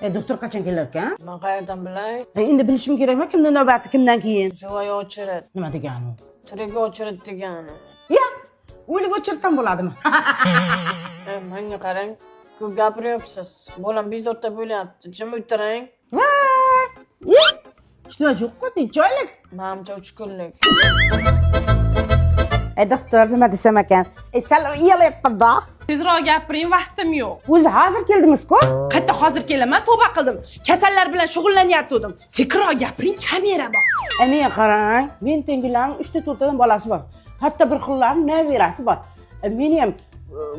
Doktor qachon kelar ekan? Men qayerdan bilay? Endi bilishim kerakmi, kimdan navbati, kimdan keyin? Joy ochirat. Nima degani u? Tirik ochirat degani. Ya, o'lik o'chirtdan bo'ladimi? Menga qarang. Ko'p gapiryapsiz. Bolam bezovta bo'lyapti. Jim o'tiring. Voy! Ishni yo'q-ku, tinchlik. Menimcha 3 kunlik. Doktor nima desam ekan? Sal uyalayapti-da. Tezroq gapiring, vaqtim yo'q. O'zi hozir keldingiz-ku? Qayerda hozir kelaman, tavba qildim. Kasallar bilan shug'ullanyaptim. Sekinroq gapiring, kamera bor. Menga qarang, men tengilarning 3 ta 4 tadan bolasi bor. Hatto bir xillarning nabirasi bor. Meni ham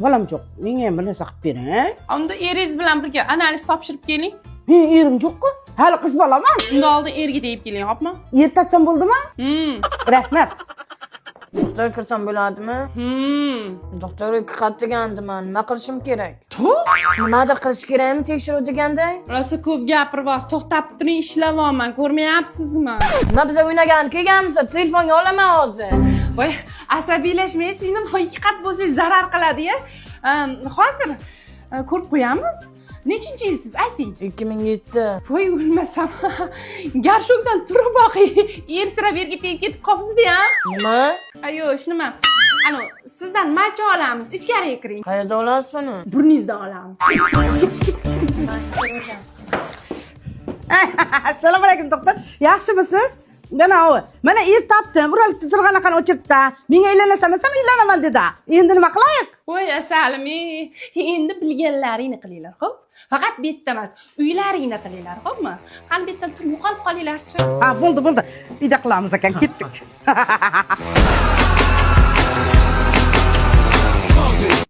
bolam yo'q. Menga ham bir narsa qilib bering. Unda eringiz bilan birga analiz topshirib keling. Men erim yo'q-ku. Hali qiz bolaman. Unda oldin erga tegib keling, xo'pmi? Yer topsam bo'ldimi? Rahmat. Doktor kirsam bo'ladimi? Doktor qat degandiman. Nima qilishim kerak? Nimadir qilish kerakmi tekshiruv deganday? Rosa ko'p gapiribsiz, to'xtab turing, ishlayapman, ko'rmayapsizmi? Nima biz o'ynagan kelganmiz, telefonga olaman hozir. Voy, asabiylashmang, sizni haqiqat bo'lsangiz zarar qiladi-ya. Hozir ko'rib qo'yamiz. Nechinchi yilsiz, ayting. 2007. Voy, o'lmasam. Garshokdan turib boqing. Ersirab yerga tegib ketib qolibsiz-da. Nima? Ayo, nima? Ano, sizdan malcha olamiz. Ichkariga kiring. Qayerda olasiz uni? Burningizdan olamiz. Assalomu alaykum doktor. Yaxshimisiz? Mana er topdim. Uralib turganaqani o'chirtdi. Menga aylanasan desam, aylanaman dedi. Endi nima qilaylik? Voy, asalim, endi bilganlaringni qilinglar, xo'p? Faqat bu yerda emas, uylaringda qilinglar, xo'pmi? Qani bu yerdan turib qolib qolinglar-chi. Ha, bo'ldi. Uyda qilamiz ekan, ketdik.